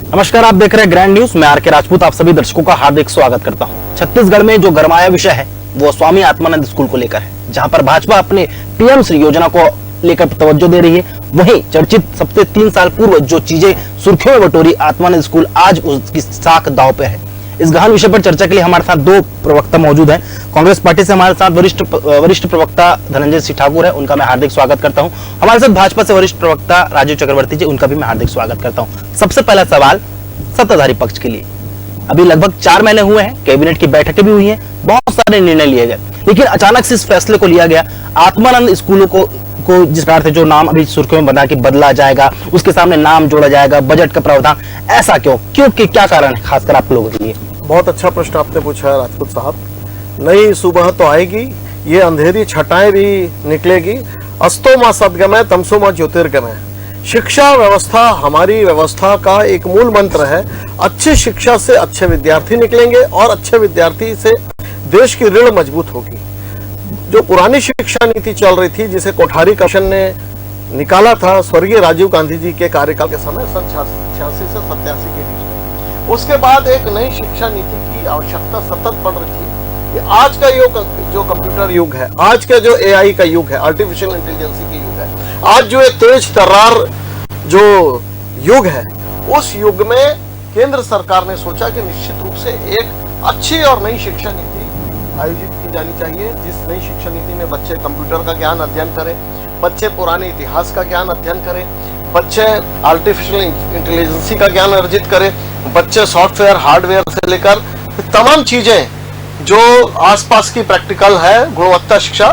नमस्कार, आप देख रहे हैं ग्रैंड न्यूज। मैं आर.के. राजपूत आप सभी दर्शकों का हार्दिक स्वागत करता हूं। छत्तीसगढ़ में जो गरमाया विषय है वो स्वामी आत्मानंद स्कूल को लेकर है, जहां पर भाजपा अपने पीएम श्री योजना को लेकर तवज्जो दे रही है। वहीं चर्चित सबसे 3 साल पूर्व जो चीजें सुर्खियों में बटोरी आत्मानंद स्कूल, आज उसकी साख दांव पे है। इस गहन विषय पर चर्चा के लिए हमारे साथ 2 प्रवक्ता मौजूद हैं। कांग्रेस पार्टी से हमारे साथ वरिष्ठ प्रवक्ता धनंजय सिंह ठाकुर है, उनका मैं हार्दिक स्वागत करता हूं। हमारे साथ भाजपा से वरिष्ठ प्रवक्ता राजीव चक्रवर्ती जी, उनका भी मैं हार्दिक स्वागत करता हूं। सबसे पहला सवाल सत्ताधारी पक्ष के लिए। अभी लगभग 4 महीने हुए हैं, कैबिनेट की बैठकें भी हुई हैं, बहुत सारे निर्णय लिए गए, लेकिन अचानक से इस फैसले को लिया गया आत्मानंद स्कूलों को जिस प्रकार से जो नाम अभी सुर्खियों में बना के बदला जाएगा, उसके सामने नाम जोड़ा जाएगा, बजट का प्रावधान, ऐसा क्यों? क्योंकि क्या कारण है खासकर आप लोगों के लिए? बहुत अच्छा प्रश्न आपने पूछा है राजपूत साहब। नई सुबह तो आएगी, ये अंधेरी छटाएं भी निकलेगी। अस्तो मां सद्गमय तमसो मां ज्योतिर्गमय। शिक्षा व्यवस्था हमारी व्यवस्था का एक मूल मंत्र है। अच्छी शिक्षा से अच्छे विद्यार्थी निकलेंगे और अच्छे विद्यार्थी से देश की रीढ़ मजबूत होगी। जो पुरानी शिक्षा नीति चल रही थी, जिसे कोठारी कमीशन ने निकाला था स्वर्गीय राजीव गांधी जी के कार्यकाल के समय, सन 86 से 87 के बीच में, उसके बाद एक नई शिक्षा नीति की आवश्यकता सतत पड़ रही थी कि आज का युग जो कंप्यूटर युग है, आज का जो एआई का युग है, आर्टिफिशियल इंटेलिजेंस की युग है, आज जो एक तेज तर्रार जो युग है, उस युग में केंद्र सरकार ने सोचा कि निश्चित रूप से एक अच्छी और नई शिक्षा नीति आयोजित की जानी चाहिए। जिस नई शिक्षा नीति में बच्चे कंप्यूटर का ज्ञान अध्ययन करें, बच्चे पुराने इतिहास का ज्ञान अध्ययन करें, बच्चे आर्टिफिशियल इंटेलिजेंस का ज्ञान अर्जित करें, बच्चे सॉफ्टवेयर हार्डवेयर से लेकर तमाम चीजें जो आसपास की प्रैक्टिकल है, गुणवत्ता शिक्षा,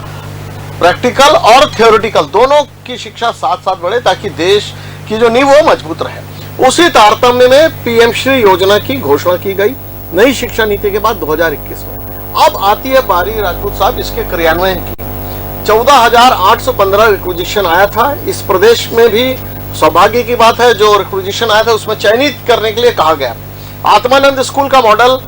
प्रैक्टिकल और थियोरिटिकल दोनों की शिक्षा साथ साथ बढ़े, ताकि देश की जो नींव वो मजबूत रहे। उसी तारतम्य में पीएम श्री योजना की घोषणा की गई नई शिक्षा नीति के बाद 2021 में। अब आती है बारी राजपूत साहब इसके क्रियान्वयन की। 14,815 रिक्विजिशन आया था इस प्रदेश में भी। सौभाग्य की बात है, जो रिक्विजिशन आया था उसमें चयनित करने के लिए कहा गया। आत्मानंद स्कूल का मॉडल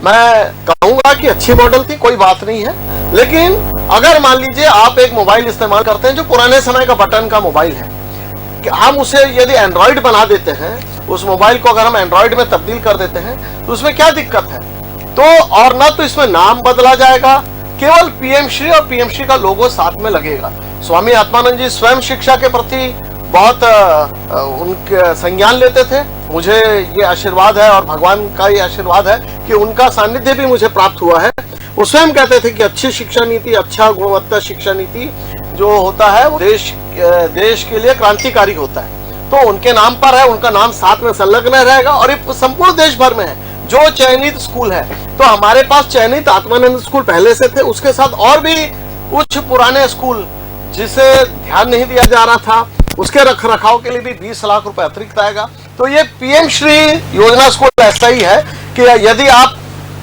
मैं कहूंगा कि अच्छी मॉडल थी, कोई बात नहीं है, लेकिन अगर मान लीजिए आप एक मोबाइल इस्तेमाल करते हैं जो पुराने समय का बटन का मोबाइल है, कि हम उसे यदि एंड्रॉइड बना देते हैं, उस मोबाइल को अगर हम एंड्रॉइड में तब्दील कर देते हैं, तो उसमें क्या दिक्कत है? तो और ना तो इसमें नाम बदला जाएगा, केवल पीएम श्री और पीएम श्री का लोगो साथ में लगेगा। स्वामी आत्मानंद जी स्वयं शिक्षा के प्रति बहुत उनके संज्ञान लेते थे। मुझे ये आशीर्वाद है और भगवान का ये आशीर्वाद है कि उनका सानिध्य भी मुझे प्राप्त हुआ है। वो स्वयं कहते थे कि अच्छी शिक्षा नीति, अच्छा गुणवत्ता शिक्षा नीति जो होता है वो देश के लिए क्रांतिकारी होता है। तो उनके नाम पर है, उनका नाम साथ में संलग्न रहेगा और ये संपूर्ण देश भर में है जो चयनित स्कूल है। तो हमारे पास चयनित आत्मानंद स्कूल पहले से थे, उसके साथ और भी कुछ पुराने स्कूल जिसे ध्यान नहीं दिया जा रहा था, उसके रख रखाव के लिए भी 20 लाख रुपए अतिरिक्त आएगा। तो ये पीएम श्री योजना स्कूल ऐसा ही है कि यदि आप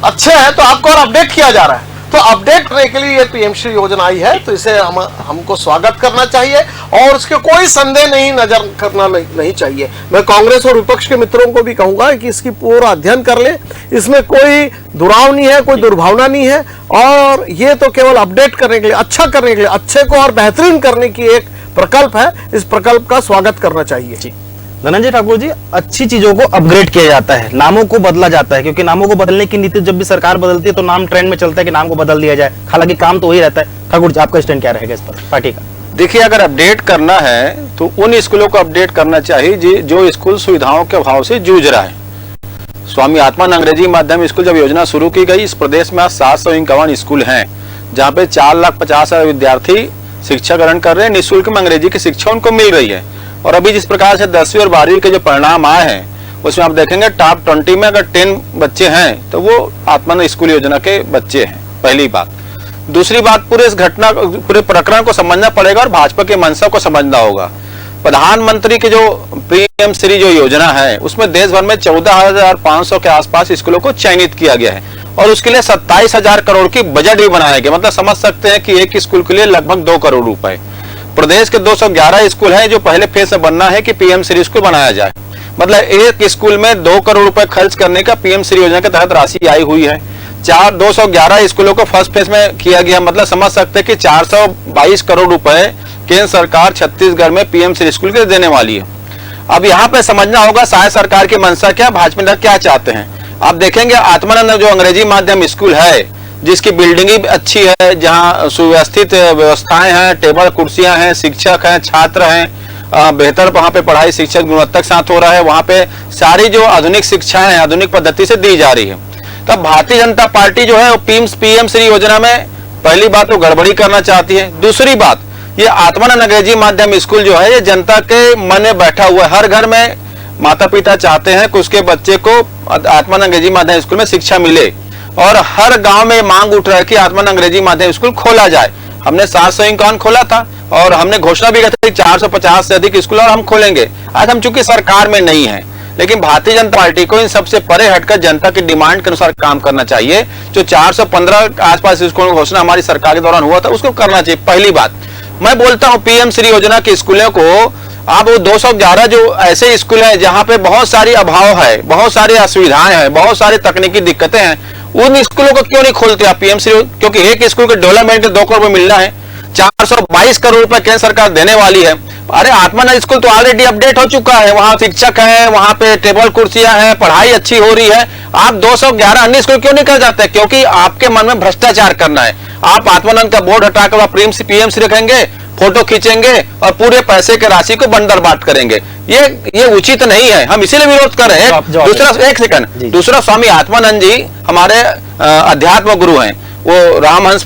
अच्छे हैं तो आपको और अपडेट किया जा रहा है। तो अपडेट करने के लिए ये पीएम श्री योजना आई है, तो इसे हमको स्वागत करना चाहिए और उसके कोई संदेह नहीं नजर करना नहीं चाहिए। मैं कांग्रेस और विपक्ष के मित्रों को भी कहूंगा कि इसकी पूरा अध्ययन कर ले, इसमें कोई दुराव नहीं है, कोई दुर्भावना नहीं है, और ये तो केवल अपडेट करने के लिए, अच्छा करने के लिए, अच्छे को और बेहतरीन करने की एक प्रकल्प है। इस प्रकल्प का स्वागत करना चाहिए। जी धनंजय ठाकुर जी, अच्छी चीजों को अपग्रेड किया जाता है, नामों को बदला जाता है, क्योंकि नामों को बदलने की नीति जब भी सरकार बदलती है तो नाम ट्रेंड में चलता है कि नाम को बदल दिया जाए, हालांकि काम तो वही रहता है। ठाकुर जी, आपका स्टैंड क्या रहेगा इस पर पार्टी का? देखिए, अगर अपडेट करना है तो उन स्कूलों को अपडेट करना चाहिए जो स्कूल सुविधाओं के अभाव से जूझ रहा है। स्वामी आत्मानंद अंग्रेजी माध्यम स्कूल जब योजना शुरू की गई, इस प्रदेश में आज 751 स्कूल हैं, जहाँ पे 4,50,000 विद्यार्थी शिक्षा ग्रहण कर रहे हैं। निःशुल्क में अंग्रेजी की शिक्षा उनको मिल रही है। और अभी जिस प्रकार से 10वीं और 12वीं के जो परिणाम आए हैं, उसमें आप देखेंगे टॉप 20 में अगर 10 बच्चे हैं तो वो आत्मानंद स्कूल योजना के बच्चे हैं। पहली बात। दूसरी बात, पूरे प्रकरण को समझना पड़ेगा और भाजपा के मंशा को समझना होगा। प्रधानमंत्री की जो पीएम श्री जो योजना है, उसमें देश भर में 14,500 के आसपास स्कूलों को चयनित किया गया है और उसके लिए 27,000 करोड़ की बजट भी बनाया गया। मतलब समझ सकते हैं कि एक स्कूल के लिए लगभग 2 करोड़ रुपए। प्रदेश के 211 स्कूल हैं जो पहले फेज में बनना है कि पीएम श्री स्कूल बनाया जाए। मतलब एक स्कूल में 2 करोड़ रुपए खर्च करने का पीएम श्री योजना के तहत राशि आई हुई है। 211 स्कूलों को फर्स्ट फेज में किया गया। मतलब समझ सकते हैं कि 422 करोड़ रुपए केंद्र सरकार छत्तीसगढ़ में पीएम श्री स्कूल के देने वाली है। अब यहाँ पे समझना होगा शायद सरकार की मंशा क्या, भाजपा नेता क्या चाहते हैं। आप देखेंगे आत्मानंद जो अंग्रेजी माध्यम स्कूल है, जिसकी बिल्डिंग भी अच्छी है, जहाँ सुव्यवस्थित व्यवस्थाएं हैं, टेबल कुर्सियां हैं, शिक्षक हैं, छात्र हैं, बेहतर वहाँ पे पढ़ाई शिक्षक गुणवत्ता के साथ हो रहा है, वहाँ पे सारी जो आधुनिक शिक्षाएं हैं आधुनिक पद्धति से दी जा रही है। तब भारतीय जनता पार्टी जो है वो पीएम श्री योजना में पहली बात तो गड़बड़ी करना चाहती है। दूसरी बात, ये आत्मानंद अंग्रेजी माध्यम स्कूल जो है ये जनता के मन में बैठा हुआ है। हर घर में माता पिता चाहते हैं कि उसके बच्चे को आत्मानंद अंग्रेजी माध्यम स्कूल में शिक्षा मिले, और हर गांव में मांग उठ रहा है कि आत्मानंद अंग्रेजी माध्यम स्कूल खोला जाए। हमने 751 खोला था और हमने घोषणा भी की थी 450 से अधिक स्कूल और हम खोलेंगे। आज हम चूंकि सरकार में नहीं है, लेकिन भारतीय जनता पार्टी को इन सबसे परे हटकर जनता की डिमांड के अनुसार काम करना चाहिए। जो 415 आसपास स्कूलों की घोषणा हमारी सरकार के दौरान हुआ था उसको करना चाहिए। पहली बात मैं बोलता हूं, पीएम श्री योजना के स्कूलों को आप वो 211 जो ऐसे स्कूल है जहां पे बहुत सारी अभाव है, बहुत सारी असुविधाएं हैं, बहुत सारी तकनीकी दिक्कतें हैं, उन स्कूलों को क्यों नहीं खोलते आप पीएम श्री? क्योंकि एक स्कूल के डेवलपमेंट के 2 करोड़ रुपए मिल रहा है, 422 करोड़ रुपए केंद्र सरकार देने वाली है। अरे आत्मानंद स्कूल तो ऑलरेडी अपडेट हो चुका है, वहां शिक्षक है, वहां पे टेबल कुर्सियां हैं, पढ़ाई अच्छी हो रही है। आप 211 अन्य स्कूल क्यों नहीं कर जाते? क्योंकि आपके मन में भ्रष्टाचार करना है। आप आत्मानंद का बोर्ड हटाकर पीएम श्री रखेंगे, फोटो खींचेंगे और पूरे पैसे के राशि को बंडल बांट करेंगे। ये उचित नहीं है, हम इसीलिए विरोध कर रहे हैं। दूसरा एक सेकंड, दूसरा स्वामी आत्मानंद जी हमारे अध्यात्म गुरु हैं। वो रामहंस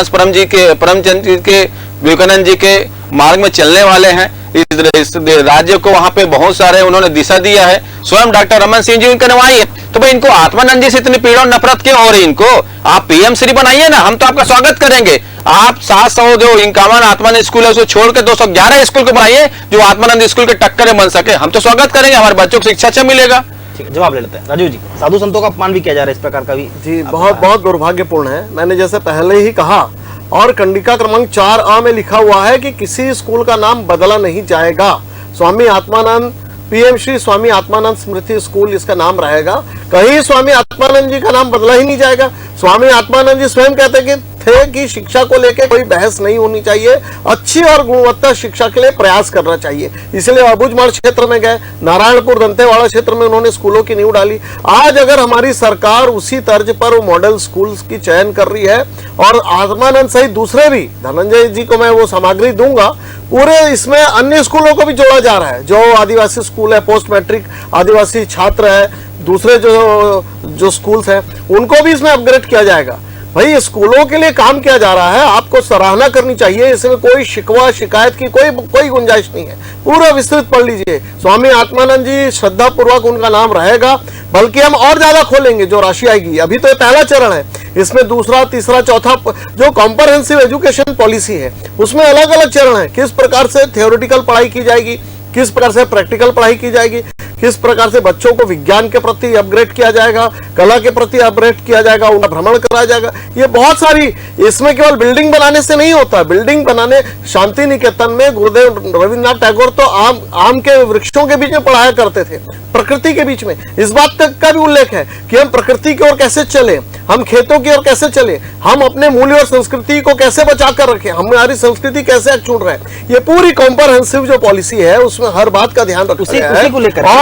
परम जी के परमचंद जी के विवेकानंद जी के मार्ग में चलने वाले हैं। इस राज्य को वहां पे बहुत सारे उन्होंने दिशा दिया है। स्वयं डॉक्टर रमन सिंह जी उनके नवाई है। तो भाई इनको आत्मानंद जी से इतनी पीड़ा और नफरत क्यों हो रही? इनको आप पीएम श्री बनाइए ना, हम तो आपका स्वागत करेंगे। आप 700 जो 51 आत्मानंद स्कूल है उसको छोड़ के 211 स्कूल को बनाइए जो आत्मानंद स्कूल के टक्कर में बन सके। हम तो स्वागत करेंगे, हमारे बच्चों को शिक्षा अच्छा मिलेगा। ठीक है, जवाब ले लेते हैं राजीव जी। साधु संतों का अपमान भी किया जा रहा है, इस प्रकार का भी जी बहुत बहुत दुर्भाग्यपूर्ण है। मैंने जैसे पहले ही कहा और कंडिका क्रमांक 4A में लिखा हुआ है कि किसी स्कूल का नाम बदला नहीं जाएगा। स्वामी आत्मानंद पीएम श्री स्वामी आत्मानंद स्मृति स्कूल इसका नाम रहेगा। कहीं स्वामी आत्मानंद जी का नाम बदला ही नहीं जाएगा। स्वामी आत्मानंद जी स्वयं कहते थे कि शिक्षा को लेकर कोई बहस नहीं होनी चाहिए, अच्छी और गुणवत्ता शिक्षा के लिए प्रयास करना चाहिए। इसलिए अबुझमाड़ क्षेत्र में गए, नारायणपुर दंतेवाड़ा क्षेत्र में उन्होंने स्कूलों की नींव डाली। आज अगर हमारी सरकार उसी तर्ज पर वो मॉडल स्कूल्स की चयन कर रही है और आत्मानंद सहित दूसरे भी, धनंजय जी को मैं वो सामग्री दूंगा, पूरे इसमें अन्य स्कूलों को भी जोड़ा जा रहा है। जो आदिवासी स्कूल है, पोस्ट मैट्रिक आदिवासी छात्र है, दूसरे जो स्कूल्स हैं उनको भी इसमें अपग्रेड किया जाएगा। भाई स्कूलों के लिए काम किया जा रहा है, आपको सराहना करनी चाहिए। इसमें कोई शिकवा शिकायत की कोई गुंजाइश नहीं है। पूरा विस्तृत पढ़ लीजिए। स्वामी आत्मानंद जी श्रद्धा पूर्वक उनका नाम रहेगा, बल्कि हम और ज्यादा खोलेंगे जो राशि आएगी। अभी तो पहला चरण है, इसमें दूसरा तीसरा चौथा जो कॉम्प्रहेंसिव एजुकेशन पॉलिसी है उसमें अलग अलग चरण है। किस प्रकार से थियोरेटिकल पढ़ाई की जाएगी, किस प्रकार से प्रैक्टिकल पढ़ाई की जाएगी, किस प्रकार से बच्चों को विज्ञान के प्रति अपग्रेड किया जाएगा, कला के प्रति अपग्रेड किया जाएगा, उनका भ्रमण कराया जाएगा। ये बहुत सारी, इसमें केवल बिल्डिंग बनाने से नहीं होता। बिल्डिंग बनाने शांति निकेतन में गुरुदेव रविन्द्रनाथ टैगोर तो आम के वृक्षों के बीच में पढ़ाया करते थे, प्रकृति के बीच में। इस बात तक का भी उल्लेख है कि हम प्रकृति की ओर कैसे चले, हम खेतों की ओर कैसे चले, हम अपने मूल्य और संस्कृति को कैसे बचा कर रखें, हमारी संस्कृति कैसे अक्षुण्ण रहे। ये पूरी कॉम्प्रहेंसिव जो पॉलिसी है उसमें हर बात का ध्यान रखा है।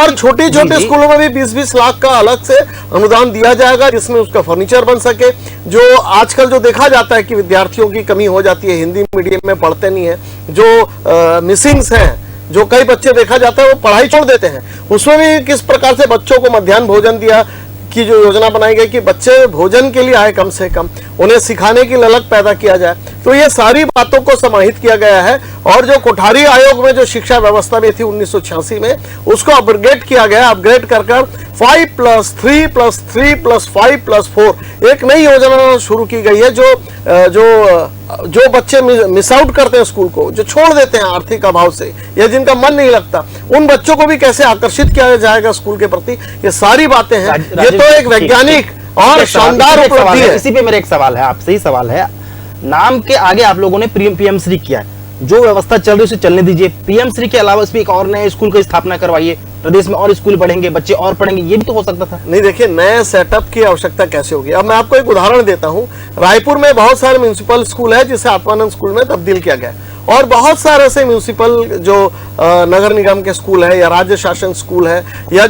और छोटे छोटे स्कूलों में भी 20-20 लाख का अलग से अनुदान दिया जाएगा जिसमें उसका फर्नीचर बन सके। जो आजकल जो देखा जाता है कि विद्यार्थियों की कमी हो जाती है, हिंदी मीडियम में पढ़ते नहीं है, जो मिसिंग्स हैं, जो कई बच्चे देखा जाता है वो पढ़ाई छोड़ देते हैं, उसमें भी किस प्रकार से बच्चों को मध्याह्न भोजन दिया की जो योजना बनाई गई कि बच्चे भोजन के लिए आए, कम से कम उन्हें सिखाने की ललक पैदा किया जाए। तो ये सारी बातों को समाहित किया गया है। और जो कोठारी आयोग में जो शिक्षा व्यवस्था में थी 1986 में, उसको अपग्रेड किया गया। अपग्रेड कर 5+3+3+5+4 एक नई योजना शुरू की गई है। जो बच्चे मिस आउट करते हैं स्कूल को, जो छोड़ देते हैं आर्थिक अभाव से या जिनका मन नहीं लगता, उन बच्चों को भी कैसे आकर्षित किया जाएगा स्कूल के प्रति, ये सारी बातें हैं। ये तो एक वैज्ञानिक और शानदार उपलब्धि है। इसी पे मेरा एक सवाल है आपसे, ही सवाल है, नाम के आगे आप लोगों ने पीएम श्री किया है, जो व्यवस्था चल रही है उसे चलने दीजिए। पीएम श्री के अलावा इसमें एक और नए स्कूल की स्थापना करवाइए, प्रदेश में और स्कूल बढ़ेंगे, बच्चे और पढ़ेंगे, ये भी तो हो सकता था। नहीं, देखिए नए सेटअप की आवश्यकता कैसे होगी। अब मैं आपको एक उदाहरण देता हूं। रायपुर में बहुत सारे म्युनिसिपल स्कूल है जिसे आत्मानंद स्कूल में तब्दील किया गया, और बहुत सारे ऐसे म्यूनिसिपल जो नगर निगम के स्कूल है या राज्य शासन स्कूल है या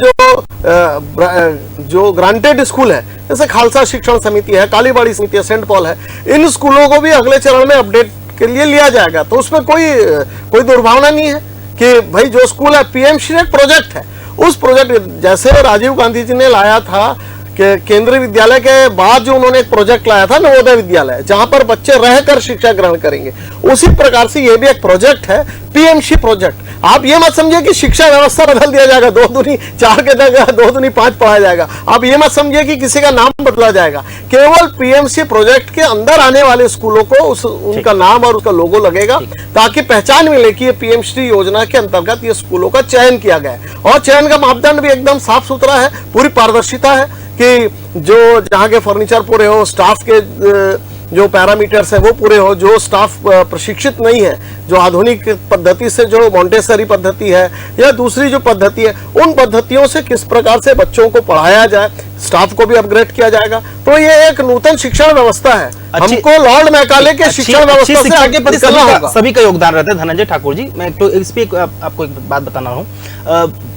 जो ग्रांटेड स्कूल है, जैसे खालसा शिक्षण समिति है, कालीबाड़ी समिति है, सेंट पॉल है, इन स्कूलों को भी अगले चरण में अपडेट के लिए लिया जाएगा। तो उसमें कोई दुर्भावना नहीं है कि भाई जो स्कूल है, पीएमश्री एक प्रोजेक्ट है, उस प्रोजेक्ट जैसे राजीव गांधी जी ने लाया था कि केंद्रीय विद्यालय के बाद जो उन्होंने एक प्रोजेक्ट लाया था नवोदय विद्यालय, जहां पर बच्चे रहकर शिक्षा ग्रहण करेंगे, उसी प्रकार से ये भी एक प्रोजेक्ट है, पीएमश्री प्रोजेक्ट। आप ये मत समझिए कि शिक्षा व्यवस्था बदल दिया जाएगा, 2 दूनी 4 के जगह 2 दूनी 5 पढ़ाया जाएगा। आप ये मत समझिए कि किसी का नाम बदला जाएगा, केवल पीएमश्री प्रोजेक्ट के अंदर आने वाले स्कूलों को उनका नाम और उसका लोगो लगेगा, ताकि पहचान मिले कि ये पीएमश्री योजना के अंतर्गत ये स्कूलों का चयन किया गया है। और चयन का मापदंड भी एकदम साफ सुथरा है, पूरी पारदर्शिता है कि जो जहाँ के फर्नीचर पूरे हो, स्टाफ के जो पैरामीटर्स है वो पूरे हो, जो स्टाफ प्रशिक्षित नहीं है, जो आधुनिक पद्धति से, जो मॉन्टेसरी पद्धति है या दूसरी जो पद्धति है, उन पद्धतियों से किस प्रकार से बच्चों को पढ़ाया जाए, स्टाफ को भी अपग्रेड किया जाएगा। तो ये एक नूतन शिक्षण व्यवस्था है। हमको लॉर्ड मैकाले के शिक्षण व्यवस्था से आगे निकलना होगा। सभी का योगदान रहता है। धनंजय ठाकुर जी, मैं इस पे आपको एक बात बताना हूँ।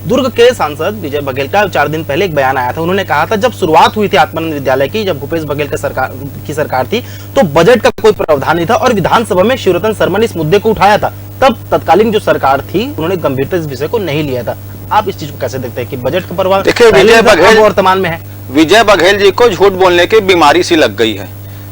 दुर्ग के सांसद विजय बघेल का 4 दिन पहले एक बयान आया था। उन्होंने कहा था जब शुरुआत हुई थी आत्मानंद विद्यालय की, जब भूपेश बघेल की सरकार थी, तो बजट का कोई प्रावधान नहीं था और विधानसभा में शिवरतन शर्मा ने इस मुद्दे को उठाया था। तब तत्कालीन जो सरकार थी उन्होंने गंभीरता इस विषय को नहीं लिया था। आप इस चीज को कैसे देखते हैं कि बजट का प्रभाव विजय बघेल वर्तमान में है? विजय बघेल जी को झूठ बोलने की बीमारी सी लग गई है।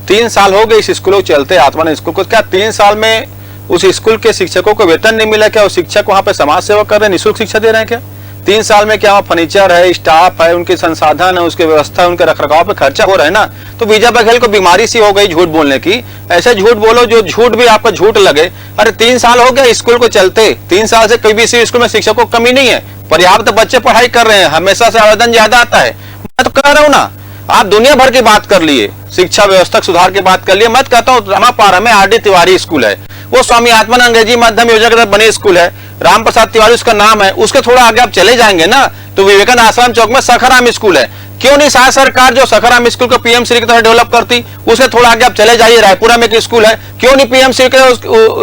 3 साल हो गए इस स्कूल को चलते, आत्मानंद स्कूल को। क्या 3 साल में उस स्कूल के शिक्षकों को वेतन नहीं मिला? क्या वो शिक्षक वहां पे समाज सेवा कर रहे हैं, निःशुल्क शिक्षा दे रहे हैं क्या? 3 साल में क्या वहाँ फर्नीचर है, स्टाफ है, उनके संसाधन है, उसके व्यवस्था है, उनके रखरखाव पे खर्चा हो रहा है ना? तो विजय बघेल को बीमारी सी हो गई झूठ बोलने की। ऐसे झूठ बोलो जो झूठ भी आपका झूठ लगे। अरे 3 साल हो गया स्कूल को चलते, 3 साल से कोई भी स्कूल में शिक्षकों को कमी नहीं है, पर्याप्त बच्चे पढ़ाई कर रहे हैं, हमेशा से आवेदन ज्यादा आता है। मैं तो कह रहा हूँ ना, आप दुनिया भर की बात कर लिए, शिक्षा व्यवस्था सुधार की बात कर लिए। मैं कहता हूँ रामापारा में आर डी तिवारी स्कूल है, वो स्वामी आत्मानंद अंग्रेजी माध्यम योजना के तहत बने स्कूल है, राम प्रसाद तिवारी उसका नाम है। उसके थोड़ा आगे आप चले जाएंगे ना तो विवेकानंद आश्रम चौक में सखाराम स्कूल है। क्यों नहीं शायद सरकार जो सखाराम स्कूल को पीएमश्री की तरह डेवलप करती? उससे थोड़ा आगे आप चले जाइए, रायपुरा में एक स्कूल है, क्यों नहीं पीएमश्री के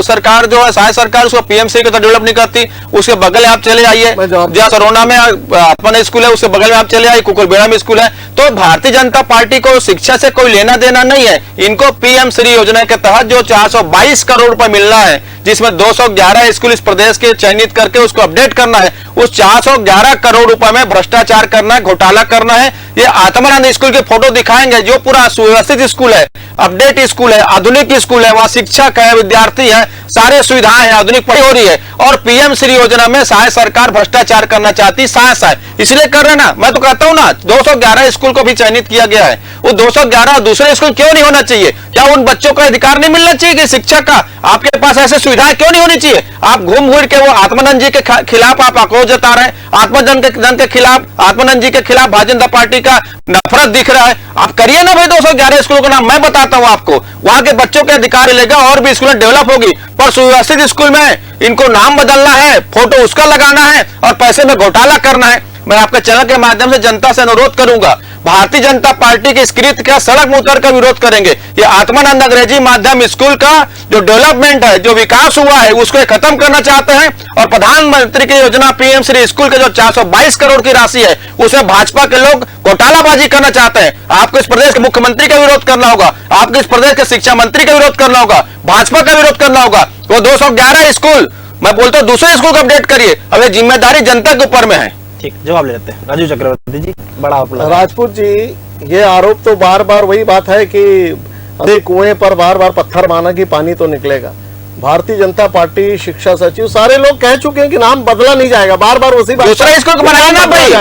सरकार जो है शायद सरकार उसको पीएमश्री की तरह डेवलप नहीं करती? उसके बगल में आप चले जाइए, जहाँ सरोना में आत्मानंद स्कूल है उसके बगल में आप चले आइए, कुकुरबेड़ा में स्कूल है। तो भारतीय जनता पार्टी को शिक्षा से कोई लेना देना नहीं है। इनको पीएमश्री योजना के तहत जो 422 करोड़ रुपए मिलना है, जिसमें 211 स्कूल इस प्रदेश के चयनित करके उसको अपडेट करना है, उस 411 करोड़ रुपए में भ्रष्टाचार करना है, घोटाला करना है। ये आत्मानंद स्कूल के फोटो दिखाएंगे, जो पूरा सुव्यवस्थित स्कूल है, अपडेट स्कूल है, आधुनिक स्कूल है, वहां शिक्षक है, विद्यार्थी है, सारे सुविधाएं हैं, आधुनिक पढ़ाई हो रही है। और पीएमश्री योजना में शायद सरकार भ्रष्टाचार करना चाहती, शायद इसलिए कर रहे ना। मैं तो कहता हूं ना, 211 स्कूल को भी चयनित किया गया है, वो 211 दूसरे स्कूल क्यों नहीं होना चाहिए? क्या उन बच्चों का अधिकार नहीं मिलना चाहिए कि शिक्षक का आपके पास ऐसे सुविधाएं क्यों नहीं होनी चाहिए? आप घूम घूम के वो आत्मानंद जी के खिलाफ आप आक्रोश जता रहे हैं, आत्मानंद के खिलाफ, आत्मानंद जी के खिलाफ भारतीय जनता पार्टी का नफरत दिख रहा है। आप करिए ना भाई 211 स्कूलों का नाम, मैं बताता हूं आपको, वहां के बच्चों के अधिकार मिलेगा और भी स्कूलें डेवलप होगी। पर सुव्यवस्थित स्कूल में इनको नाम बदलना है, फोटो उसका लगाना है और पैसे में घोटाला करना है। मैं आपके चैनल के माध्यम से जनता से अनुरोध करूंगा, भारतीय जनता पार्टी के इस कृत्य का सड़क में उतर कर विरोध करेंगे। ये आत्मानंद अंग्रेजी माध्यम स्कूल का जो डेवलपमेंट है, जो विकास हुआ है, उसको खत्म करना चाहते हैं। और प्रधानमंत्री की योजना पीएमश्री स्कूल के जो 422 करोड़ की राशि है, उसमें भाजपा के लोग घोटालाबाजी करना चाहते हैं। आपको इस प्रदेश के मुख्यमंत्री का विरोध करना होगा, आपको इस प्रदेश के शिक्षा मंत्री का विरोध करना होगा, भाजपा का विरोध करना होगा। वो 211 स्कूल, मैं बोलता हूँ दूसरे स्कूल को अपडेट करिए। अब ये जिम्मेदारी जनता के ऊपर में है। ठीक, जवाब ले लेते हैं राजीव चक्रवर्ती जी। बड़ा राजपूत जी, ये आरोप तो बार बार वही बात है कि कुएं पर बार बार पत्थर माना कि पानी तो निकलेगा। भारतीय जनता पार्टी, शिक्षा सचिव, सारे लोग कह चुके हैं कि नाम बदला नहीं जाएगा। बार बार उसी बात, दूसरा स्कूल बनाइए ना भाई,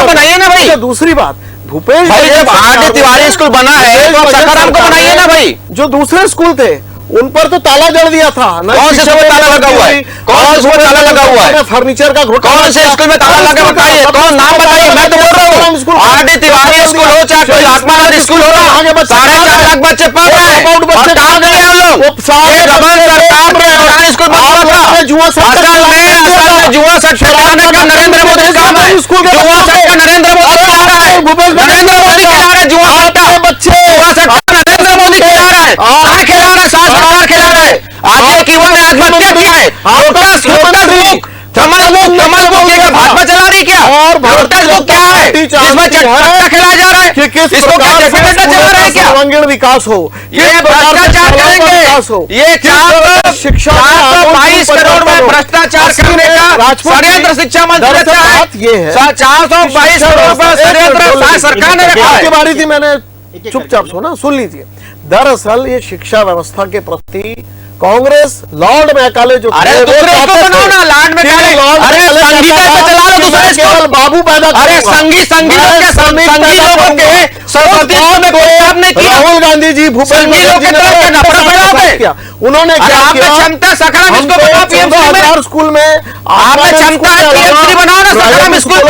बनाइए ना भाई। दूसरी बात, भूपेश भाई जब आर डी तिवारी स्कूल बना है तो सखाराम को बनाइए ना भाई। जो दूसरे स्कूल थे उन पर तो ताला जड़ दिया था। कौन से स्कूल में ताला लगा हुआ है? कौन से ताला लगा हुआ है? फर्नीचर का घोटाला। कौन से स्कूल में ताला लगा बताइए, कौन नाम बताइए। मैं तो बोल रहा हूँ आर डी तिवारी स्कूल हो चाहे कोई आत्मानंद स्कूल हो, 4.5 लाख बच्चे पढ़ रहे हैं। और कहाँ गए हम लोग? स्कूल में जुआ सट्टा चलाने का नरेंद्र मोदी का काम है। जुआ सट्टा नरेंद्र मोदी खिला रहा है, नरेंद्र मोदी खिला रहा है जुआ सट्टा। बच्चे जुआ सट्टा नरेंद्र मोदी खिला रहा है, कहाँ खिला रहा है? सरकार खिला रहा है। आज एक युवा आत्महत्या किया है। लोटस बुक कमल बुक ये भाजपा चला रही क्या? और लोटस बुक क्या है जिसमें चट्टा खिलाया जा रहा है? कि किस इसको क्या प्रकार से चट्टा चला रहा है क्या? सर्वांगीण विकास हो, ये भ्रष्टाचार करेंगे। ये 422 करोड़ में भ्रष्टाचार करने का षड्यंत्र शिक्षा मंत्री रचा है। ये है 422 करोड़ का षड्यंत्र सरकार ने रखा आपकी है। बारी थी, मैंने चुपचाप सुना, सुन लीजिए। दरअसल ये शिक्षा व्यवस्था के प्रति कांग्रेस लॉर्ड मैकाले जो अरे दूसरे को बनाओ ना, लॉर्ड मैकाले। अरे संगीता पे चला लो दूसरे केवल बाबू पैदा अरे संगी लोगों के सर्वोत्तम में कोई काम नहीं किया। राहुल गांधी जी संगी लोगों के तरफ से नफरत फैलाते किया उन्होंने। क्या आपने क्षमता सखराम इसको बनाओ पीएमसी में। स्कूल में आपने क्षमता है पीएमसी बनाओ ना सखराम स्कूल को।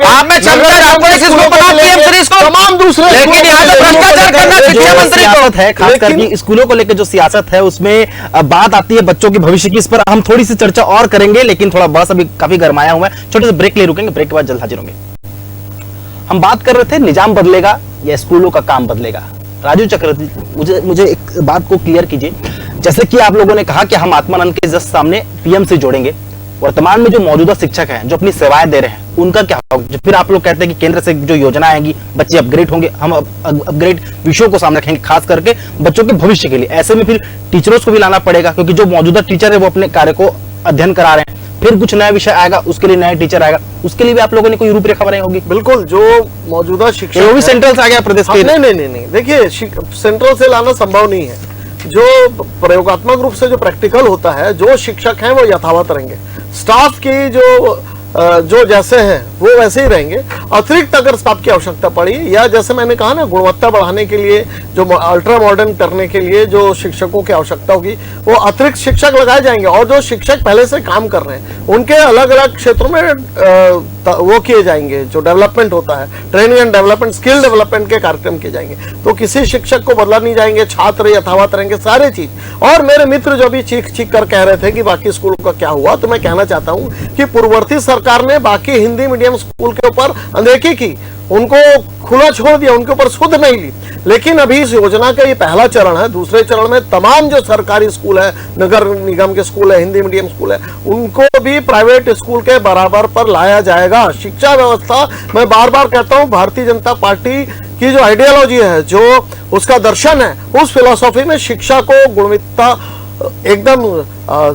आपने क्षमता है आपको इसको बनाओ पीएमसी को। तमाम दूसरे, लेकिन यहाँ तो भ्रष्टाचार करना शिक्षा मंत्री को है, खासकर कि स्कूलों को लेकर जो सियासत है उसमें बात आती है बच्चों के भविष्य की। इस पर हम थोड़ी सी चर्चा और करेंगे, लेकिन थोड़ा बस अभी काफी गरमाया हुआ है। छोटे से ब्रेक ले रुकेंगे, ब्रेक के बाद जल्द हाजिर होंगे। हम बात कर रहे थे निजाम बदलेगा या स्कूलों का काम बदलेगा। राजू चक्रवर्ती, मुझे एक बात को क्लियर कीजिए। जैसे कि आप लोगों ने कहा कि हम आत्मानंद के जस्ट सामने पीएम से जोड़ेंगे, वर्तमान में जो मौजूदा शिक्षक हैं जो अपनी सेवाएं दे रहे हैं उनका क्या होगा? फिर आप लोग कहते हैं कि केंद्र से जो योजना आएगी बच्चे अपग्रेड होंगे, हम अपग्रेड विषयों को सामने रखेंगे, खास करके बच्चों के भविष्य के लिए। ऐसे में फिर टीचरों को भी लाना पड़ेगा, क्योंकि जो मौजूदा टीचर है वो अपने कार्य को अध्ययन करा रहे हैं। फिर कुछ नया विषय आएगा, उसके लिए नया टीचर आएगा, उसके लिए भी आप लोगों ने कोई रूपरेखा बनाई होगी। बिल्कुल, जो मौजूदा शिक्षा वो भी सेंट्रल से आ गया प्रदेश के। नहीं, देखिए सेंट्रल से लाना संभव नहीं है। जो प्रयोगात्मक रूप से जो प्रैक्टिकल होता है, जो शिक्षक हैं वो यथावत रहेंगे, स्टाफ की जो जैसे हैं वो वैसे ही रहेंगे। अतिरिक्त अगर स्टाफ की आवश्यकता पड़ी, या जैसे मैंने कहा ना, गुणवत्ता बढ़ाने के लिए, जो अल्ट्रा मॉडर्न करने के लिए जो शिक्षकों की आवश्यकता होगी, वो अतिरिक्त शिक्षक लगाए जाएंगे। और जो शिक्षक पहले से काम कर रहे हैं उनके अलग अलग क्षेत्रों में वो किए जाएंगे। जो डेवलपमेंट होता है, training and development, skill development के कार्यक्रम किए जाएंगे। तो किसी शिक्षक को बदला नहीं जाएंगे, छात्र यथावत रहेंगे, सारे चीज। और मेरे मित्र जो भी चीख कर कह रहे थे कि बाकी स्कूलों का क्या हुआ, तो मैं कहना चाहता हूं कि पूर्ववर्ती सरकार ने बाकी हिंदी मीडियम स्कूल के ऊपर अनदेखी की, उनको खुला छोड़ दिया, उनके ऊपर सुध नहीं ली। लेकिन अभी इस योजना का ये पहला चरण है। दूसरे चरण में तमाम जो सरकारी स्कूल है, नगर निगम के स्कूल है, हिंदी मीडियम स्कूल है, उनको भी प्राइवेट स्कूल के बराबर पर लाया जाएगा। शिक्षा व्यवस्था, मैं बार बार कहता हूं, भारतीय जनता पार्टी की जो आइडियोलॉजी है, जो उसका दर्शन है, उस फिलॉसफी में शिक्षा को गुणवत्ता एकदम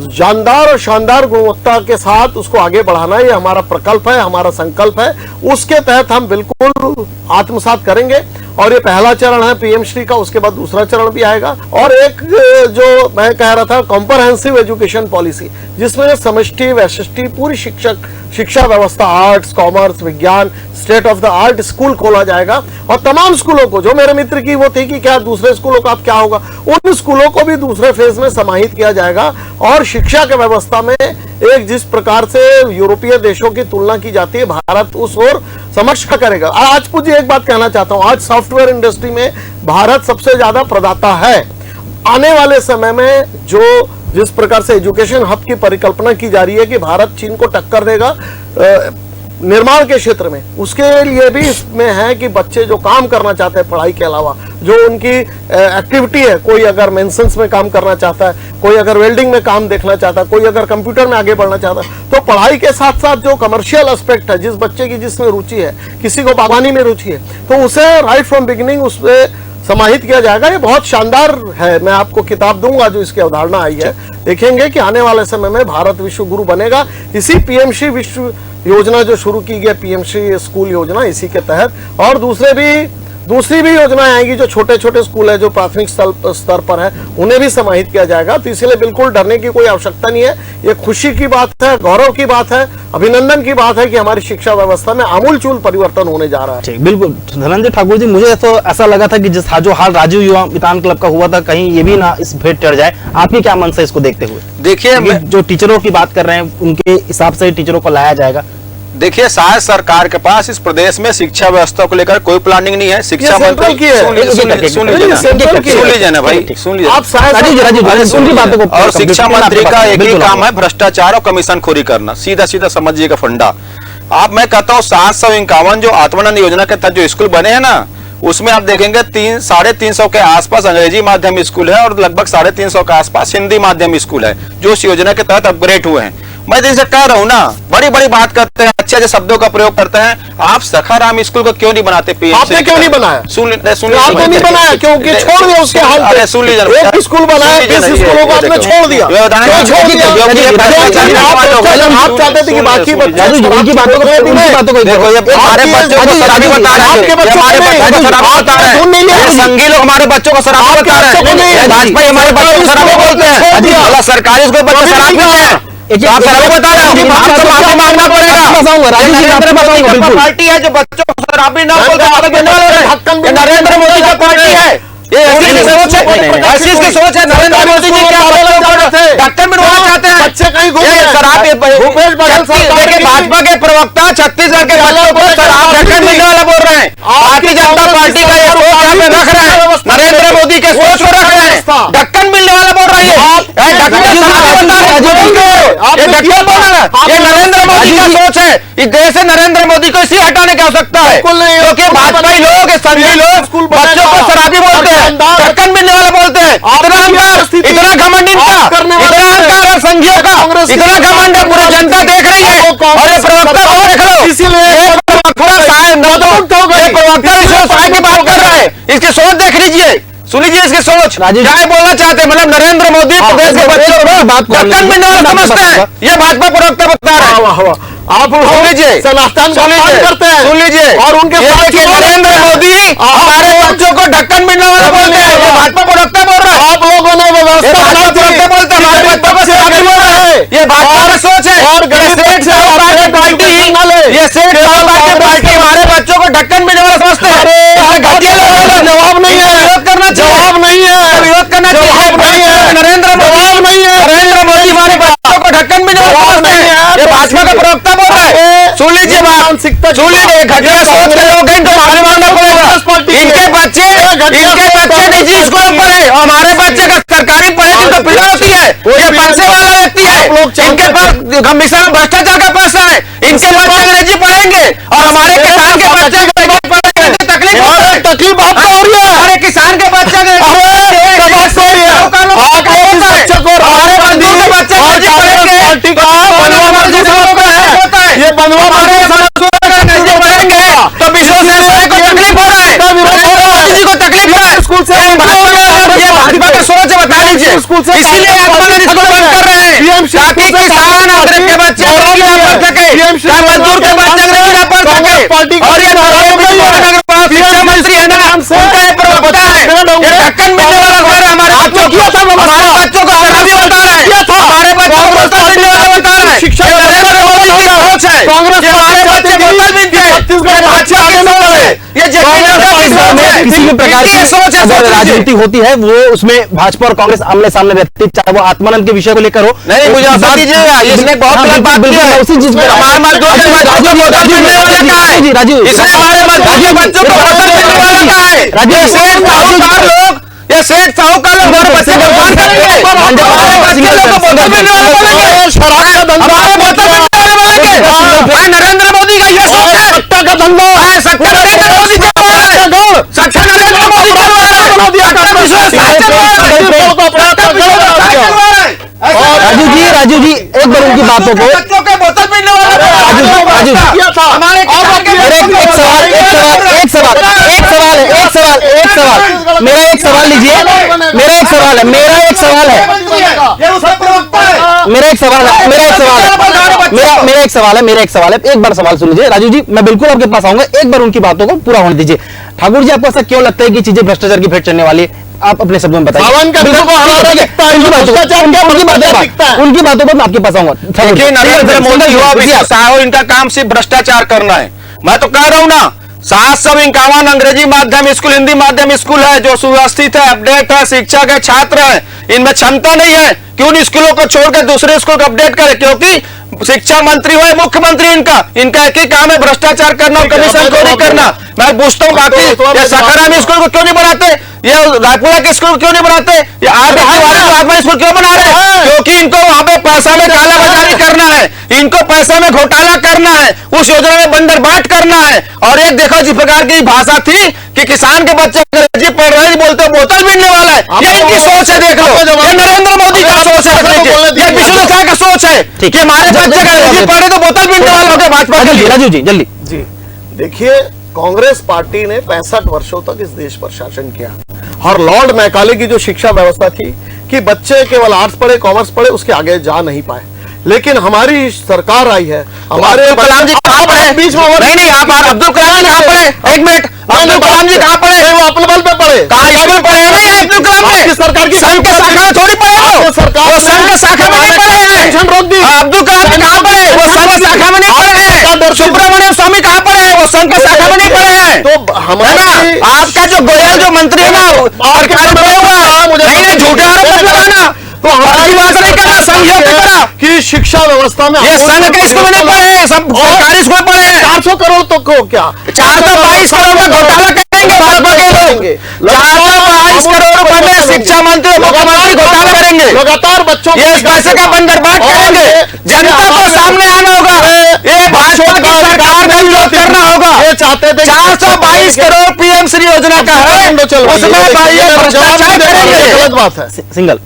जानदार और शानदार गुणवत्ता के साथ उसको आगे बढ़ाना, ये हमारा प्रकल्प है, हमारा संकल्प है। उसके तहत हम बिल्कुल आत्मसात करेंगे। और ये पहला चरण है पीएम श्री का, उसके बाद दूसरा चरण भी आएगा। और एक जो मैं कह रहा था, कॉम्प्रहेंसिव एजुकेशन पॉलिसी, जिसमें समष्टि वैशिष्टि पूरी शिक्षा व्यवस्था, आर्ट्स, कॉमर्स, विज्ञान, state of the art school खोला जाएगा। और तमाम स्कूलों को, जो मेरे मित्र की वो थी कि क्या दूसरे स्कूलों का अब क्या होगा, उन स्कूलों को भी दूसरे फेज में समाहित किया जाएगा। और शिक्षा की व्यवस्था में एक जिस प्रकार से यूरोपीय देशों की तुलना की जाती है, भारत उस ओर समक्ष करेगा। आज मुझे एक बात कहना चाहता हूं, आज सॉफ्टवेयर इंडस्ट्री में भारत सबसे ज्यादा प्रदाता है। आने वाले समय में जिस प्रकार से एजुकेशन हब की परिकल्पना की जा रही है कि भारत चीन को टक्कर देगा निर्माण के क्षेत्र में, उसके लिए भी इसमें है कि बच्चे जो काम करना चाहते हैं पढ़ाई के अलावा, जो उनकी एक्टिविटी है, कोई अगर मेंसन्स में काम करना चाहता है, कोई अगर वेल्डिंग में काम देखना चाहता है, कोई अगर कंप्यूटर में आगे बढ़ना चाहता है, तो पढ़ाई के साथ साथ जो कमर्शियल एस्पेक्ट है, जिस बच्चे की जिसमें रुचि है, किसी को बागवानी में रुचि है, तो उसे राइट फ्रॉम बिगिनिंग उसमें समाहित किया जाएगा। ये बहुत शानदार है। मैं आपको किताब दूंगा जो इसकी अवधारणा आई है, देखेंगे कि आने वाले समय में भारत विश्व गुरु बनेगा। इसी पीएमश्री विश्व योजना जो शुरू की गई, पीएमश्री स्कूल योजना, इसी के तहत और दूसरी भी योजनाएं आएंगी। जो छोटे छोटे स्कूल है, जो प्राथमिक स्तर पर है, उन्हें भी समाहित किया जाएगा। तो इसलिए बिल्कुल डरने की कोई आवश्यकता नहीं है। ये खुशी की बात है, गौरव की बात है, अभिनंदन की बात है कि हमारी शिक्षा व्यवस्था में आमूलचूल परिवर्तन होने जा रहा है। बिल्कुल धनंजय ठाकुर जी, मुझे तो ऐसा लगा था कि जो हाल राजीव युवा मितान क्लब का हुआ था, कहीं ये भी ना इस भेंट चढ़ जाए। आपकी क्या मन से इसको देखते हुए? देखिए, जो टीचरों की बात कर रहे हैं उनके हिसाब से टीचरों को लाया जाएगा। देखिए, शायद सरकार के पास इस प्रदेश में शिक्षा व्यवस्था को लेकर कोई प्लानिंग नहीं है। शिक्षा मंत्री की है, सुन लीजिए ना भाई, सुन लीजिए। और शिक्षा मंत्री का एक ही काम है, भ्रष्टाचार और कमीशनखोरी करना। सीधा सीधा समझिएगा फंडा। मैं कहता हूँ 751 जो आत्मानंद योजना के तहत जो स्कूल बने हैं ना, उसमें आप देखेंगे 350 के आसपास अंग्रेजी माध्यम स्कूल है और लगभग 350 के आसपास हिंदी माध्यम स्कूल है जो इस योजना के तहत अपग्रेड हुए हैं। मैं जैसे कह रहा हूं ना, बड़ी बड़ी बात करते हैं, अच्छे अच्छे शब्दों का प्रयोग करते हैं। आप सखाराम स्कूल को क्यों नहीं बनाते? आपने क्यों नहीं बनाया? आपने नहीं बनाया क्योंकि छोड़ दिया उसके हाल पे। अरे सुन लीजिए, एक स्कूल बनाया, 20 स्कूलों को आपने छोड़ दिया। क्यों छोड़ दिया? आप चाहते थे कि बाकी बच्चे उनकी बातों को देखो, ये हमारे बच्चों को शराबी बता रहे हैं, हमारे बच्चों को शराबी बता रहे हैं, संगी लोग हमारे बच्चों को शराबी बता रहे हैं, भाजपा हमारे बच्चों को शराबी बोलते हैं, सरकारी स्कूल बच्चे शराब पीते हैं। आप शराबी बता रहे हैं, माफी मांगना पड़ेगा। पार्टी है जो बच्चों को शराबी ना बोलकर नरेंद्र मोदी का पार्टी है। ये ऐसी सोच है नरेंद्र मोदी जी क्या ढक्कन में रोना चाहते हैं? बच्चे कहीं घूम रहे हैं। शराबी भूपेश बघेल सरकार देखिए, भाजपा के प्रवक्ता छत्तीसगढ़ के बच्चों को शराब ढक्कन मिलने वाला बोल रहे हैं। भारतीय जनता पार्टी का ये सोच यहाँ पे रख रहे हैं, नरेंद्र मोदी के सोच को रख रहे हैं, ढक्कन मिलने वाला बोल रही है। ये नरेंद्र मोदी का सोच है। इस देश से नरेंद्र मोदी को इसी हटाने की आवश्यकता है, क्योंकि भाजपाई लोग, संघी लोग बच्चों को शराबी बोलते हैं, ढक्कन मिलने वाला बोलते हैं। इतना अहंकार, इतना घमंड इनका, इतना अहंकार है संघियों का, इतना घमंड है, पूरी जनता देख रही है। और ये प्रवक्ता को देख लो, ये प्रवक्ता की बात कर रहा है, इसकी सोच देख लीजिए, सुन लीजिए इसकी सोच क्या बोलना चाहते हैं। मतलब नरेंद्र मोदी प्रदेश के बच्चों को ढक्कन मिलने वाला समझते हैं, ये भाजपा प्रवक्ता बता रहे हैं। आप सुन लीजिए, सनातन का पालन करते हैं, सुन लीजिए, और उनके नरेंद्र मोदी हमारे बच्चों को ढक्कन मिलने वाला बोलते हैं, ये भाजपा प्रवक्ता बोल रहा है। आप लोगों ने व्यवस्था बोलते हैं हमारे बच्चों को शराबी बोल रहा है, ये भाजपा की सोच है। और सेठ साहूकार की पार्टी, ये सेठ साहूकार की पार्टी हमारे बच्चों को ढक्कन मिलने वाला समझते हैं। जवाब नहीं है, विरोध करना चाहिए, जवाब नहीं है, विरोध करना चाहिए। नरेंद्र मोदी हमारे बच्चों को ढक्कन मिलने वाला समझते हैं, ये भाजपा का प्रवक्ता बोल रहा है। सुन लीजिए बात, सुन लीजिए, घटिया सोच के लोग हैं, इनको माफी मांगना पड़ेगा। इनके बच्चे निजी स्कूलों में पढ़े और हमारे बच्चे का सरकारी पढ़े, जिनका पीड़ा होती है, ये पैसे वाला व्यक्ति है, इनके पास कमीशन भ्रष्टाचार का पैसा है, इनके बच्चे अंग्रेजी पढ़ेंगे और हमारे किसान के बच्चे तकलीफ आपको हो रही है। अरे किसान के बच्चे ये बनवा तो विश्व को तकलीफ हो रहा है, किसी को तकलीफ हो रहा है स्कूल से। ये भाजपा का सोच है, बता लीजिए। इसीलिए आत्मानंद स्कूल बंद कर रहे हैं, ताकि किसान अंग्रेजी के बच्चे अंग्रेजी ना पढ़ सके, मजदूर के बच्चे अंग्रेजी ना पढ़ सके। और ये शिक्षा मंत्री है ना, उनका ये प्रवक्ता है, ये ढक्कन मिलने वाला बोल रहा है, हमारे बच्चों को शराबी बता रहा है, हमारे बच्चों को बोतल मिलने वाला बता रहा है। शिक्षा नरेंद्र मोदी की सोच है, कांग्रेस हमारे बच्चे बोतल मिलते हैं, ये किसी भी प्रकार की अगर राजनीति होती है वो उसमें भाजपा और कांग्रेस आमने सामने रहती है, चाहे वो आत्मानंद के विषय को लेकर हो। नहीं, मुझे बता दीजिएगा, इसने बहुत गलत बात की है। उसी चीज में हमारे मजदूर के बच्चों को बोतल मिलने वाला कहा है, राजू, इसने हमारे मजदूर के बच्चों को बोतल मिलने वाला कहा है। राजू, ये सेठ साहूकार लोग हमारे बच्चे को बंद करेंगे, हमारे बच्चे लोग को बोतल मिलने वाला बोलेंगे, शराब का धंधा हमारे बोतल मिलने वाला बोलेंगे। भाई नरेंद्र मोदी का ये सोच है, सत्ता का धंधा है, सत्ता नरेंद्र मोदी का है, सत्ता नरेंद्र मोदी का है। राजू जी एक बार उनकी बातों को बच्चों के बोतल मिलने वाला हमारे मेरा एक सवाल लीजिए, मेरा एक सवाल है, एक बार सवाल सुन लीजिए। राजू जी, मैं बिल्कुल आपके पास आऊंगा, एक बार उनकी बातों को पूरा होने दीजिए। ठाकुर जी, आपको ऐसा क्यों लगता है कि चीजें भ्रष्टाचार की भेंट चलने वाली है? आप अपने शब्दों में बताइए। उनकी बातों पर मैं आपके पास आऊंगा। नरेंद्र मोदी युवा विकास, इनका काम सिर्फ भ्रष्टाचार करना है। मैं तो कह रहा हूं ना, 751 अंग्रेजी माध्यम स्कूल, हिंदी माध्यम स्कूल है जो सुव्यवस्थित है, अपडेट है, शिक्षा के छात्र हैं, इनमें क्षमता नहीं है कि उन स्कूलों को छोड़कर दूसरे स्कूल को अपडेट करें, क्योंकि शिक्षा मंत्री हो या मुख्यमंत्री, इनका एक ही काम है भ्रष्टाचार करना और कमीशन चोरी करना। मैं पूछता हूँ बाकी ये सखाराम स्कूल को क्यों नहीं बनाते, ये रायपुरा के स्कूल को क्यों नहीं बनाते, ये आत्मा स्कूल क्यों बना रहे हैं? क्योंकि इनको वहां पे पैसा में कालाबाजारी करना है, इनको पैसा में घोटाला करना है, उस योजना में बंदर बाट करना है। और एक देखो जिस प्रकार की भाषा थी कि किसान के बच्चे अंग्रेजी पढ़ रहे हैं, बोलते बोतल मिलने वाला है, ये इनकी सोच है। देख लो, ये नरेंद्र मोदी का सोच है, ये विष्णु शाह का सोच है कि हमारे बच्चे अंग्रेजी पढ़े तो बोतल मिलने वाला होगा भाजपा के लिए। राजू जी जल्दी जी देखिए, कांग्रेस पार्टी ने 65 वर्षों तक इस देश पर शासन किया और लॉर्ड मैकाले की जो शिक्षा व्यवस्था थी कि बच्चे केवल आर्ट्स पढ़े, कॉमर्स पढ़े, उसके आगे जा नहीं पाए। लेकिन हमारी सरकार आई है, हमारे कलाम जी कहाँ पढ़े बीच में नहीं आप अब्दुल कलाम जी कहाँ पढ़े? एक मिनट, अब्दुल कलाम जी कहाँ पढ़े? वो अपने बल पे पढ़े, कहाँ इसमें पढ़े नहीं अब्दुल कलाम ने? सरकार की संघ के शाखा में थोड़ी पढ़े हो, सरकार वो संघ के शाखा में नहीं पढ़े हैं। पेंशन रोक दी। अब्दुल कलाम जी कहाँ पढ़े? वो संघ के शाखा में नहीं पढ़े हैं। सुब्रमण्यम स्वामी कहाँ पढ़े? वो संघ के शाखा में नहीं पढ़े हैं। तो हमारे आपका जो गोयल जो मंत्री है ना सरकार में पढ़ा हुआ है, नहीं झूठे आरोप मत लगाना, तो हमारी बात नहीं करना, समझो करा कि शिक्षा व्यवस्था में ये संघ के स्कूल में नहीं पढ़े हैं, सब सरकारी स्कूल पढ़े हैं। 400 करोड़ तो को क्या 422 करोड़ में घोटाला करेंगे भाजपा के लोग, 422 करोड़ रुपए में शिक्षा मंत्री और मुख्यमंत्री घोटाला करेंगे, लगातार बच्चों ये इस पैसे का बंदरबाट करेंगे। जनता को सामने आना होगा, ये भाजपा की सरकार का विरोध करना होगा। ये चाहते थे 422 करोड़ पीएम श्री योजना का है, उसमें भ्रष्टाचार करेंगे। गलत बात है। सिंगल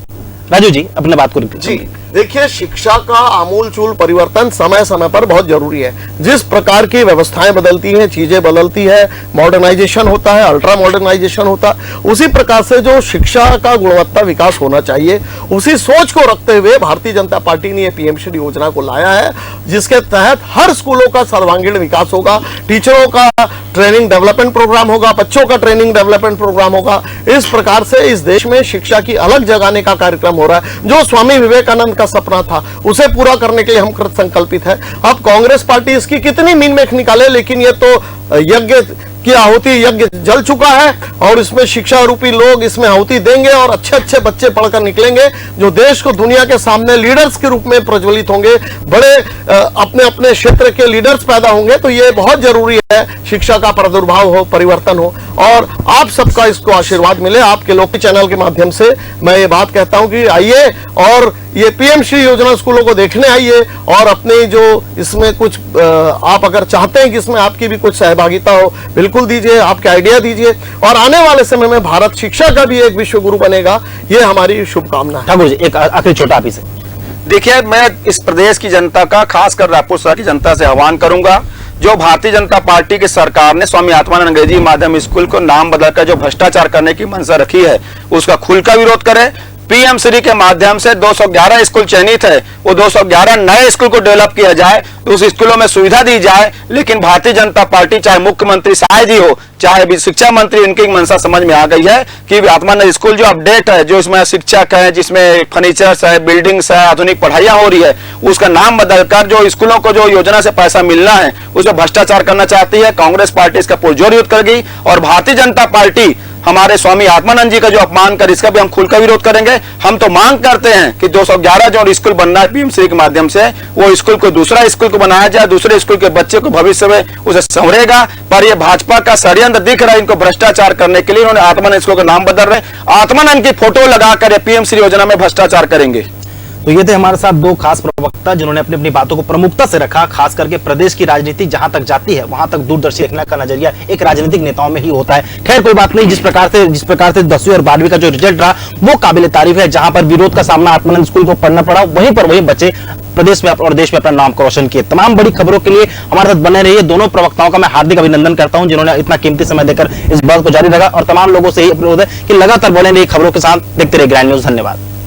राजू जी अपने बात को जी देखिए, शिक्षा का आमूलचूल परिवर्तन समय समय पर बहुत जरूरी है। जिस प्रकार की व्यवस्थाएं बदलती हैं, चीजें बदलती है, मॉडर्नाइजेशन होता है, अल्ट्रा मॉडर्नाइजेशन होता है, उसी प्रकार से जो शिक्षा का गुणवत्ता विकास होना चाहिए, उसी सोच को रखते हुए भारतीय जनता पार्टी ने पीएम श्री योजना को लाया है, जिसके तहत हर स्कूलों का सर्वांगीण विकास होगा, टीचरों का ट्रेनिंग डेवलपमेंट प्रोग्राम होगा, बच्चों का ट्रेनिंग डेवलपमेंट प्रोग्राम होगा। इस प्रकार से इस देश में शिक्षा की अलग जगाने का कार्यक्रम हो रहा है। जो स्वामी विवेकानंद का सपना था, उसे पूरा करने के लिए हम कृत संकल्पित है। अब कांग्रेस पार्टी इसकी कितनी मीन मेख निकाले, लेकिन ये तो यज्ञ की आहुति, यज्ञ जल चुका है और इसमें शिक्षा रूपी लोग इसमें आहुति देंगे और अच्छे अच्छे बच्चे पढ़कर निकलेंगे, जो देश को दुनिया के सामने लीडर्स के रूप में प्रज्वलित होंगे, बड़े अपने अपने क्षेत्र के लीडर्स पैदा होंगे। तो ये बहुत जरूरी है, शिक्षा का प्रादुर्भाव हो, परिवर्तन हो, और आप सबका इसको आशीर्वाद मिले। आपके लोकल चैनल के माध्यम से मैं ये बात कहता हूं कि आइए और ये पीएम श्री योजना स्कूलों को देखने आइए और अपने जो इसमें कुछ आप अगर चाहते हैं कि इसमें आपकी भी कुछ सहभागिता हो, बिल्कुल दीजिए, आपके आइडिया दीजिए, और आने वाले समय में भारत शिक्षा का भी एक विश्व गुरु बनेगा। ये हमारी शुभकामना है। ठाकुर जी एक आखिरी छोटा आप ही से। देखिए, मैं इस प्रदेश की जनता का, खासकर रायपुर शहर की जनता से आह्वान करूंगा, जो भारतीय जनता पार्टी की सरकार ने स्वामी आत्मानंद अंग्रेजी माध्यम स्कूल को नाम बदलकर जो भ्रष्टाचार करने की मंशा रखी है, उसका खुलकर विरोध करें। पीएम श्री के माध्यम से 211 स्कूल चयनित है, वो 211 नए स्कूल को डेवलप किया जाए, तो उस स्कूलों में सुविधा दी जाए। लेकिन भारतीय जनता पार्टी, चाहे मुख्यमंत्री शाह जी हो, चाहे भी शिक्षा मंत्री, इनकी मंशा समझ में आ गई है कि आत्मानंद स्कूल जो अपडेट है, जो इसमें शिक्षक है, जिसमें फर्नीचर्स है, बिल्डिंग्स है, आधुनिक पढ़ाइयां हो रही है, उसका नाम बदलकर जो स्कूलों को जो योजना से पैसा मिलना है उसमें भ्रष्टाचार करना चाहती है। कांग्रेस पार्टी इसका पुरजोर विरोध करेगी और भारतीय जनता पार्टी हमारे स्वामी आत्मानंद जी का जो अपमान कर, इसका भी हम खुलकर विरोध करेंगे। हम तो मांग करते हैं कि 211 जो स्कूल बनना है पीएम श्री के माध्यम से, वो स्कूल को दूसरा स्कूल को बनाया जाए, दूसरे स्कूल के बच्चे को भविष्य में उसे संवरेगा। पर ये भाजपा का षड्यंत्र दिख रहा है, इनको भ्रष्टाचार करने के लिए उन्होंने आत्मानंद स्कूल का नाम बदल रहे, आत्मानंद की फोटो लगाकर पीएम श्री योजना में भ्रष्टाचार करेंगे। तो ये थे हमारे साथ दो खास प्रवक्ता जिन्होंने अपनी अपनी बातों को प्रमुखता से रखा। खास करके प्रदेश की राजनीति जहां तक जाती है वहां तक दूरदर्शी देखने का नजरिया एक राजनीतिक नेताओं में ही होता है। खैर कोई बात नहीं, जिस प्रकार से 10वीं और 12वीं का जो रिजल्ट रहा वो काबिल तारीफ है। जहां पर विरोध का सामना आत्मानंद स्कूल को पढ़ना पड़ा, वहीं पर वही बच्चे प्रदेश में और देश में अपना नाम को रोशन किए। तमाम बड़ी खबरों के लिए हमारे साथ बने रहिए। दोनों प्रवक्ताओं का मैं हार्दिक अभिनंदन करता हूं जिन्होंने इतना कीमती समय देकर इस बात को जारी रखा, और तमाम लोगों से यही अनुरोध है कि लगातार बने रहिए खबरों के साथ। देखते रहिए ग्रैंड न्यूज। धन्यवाद।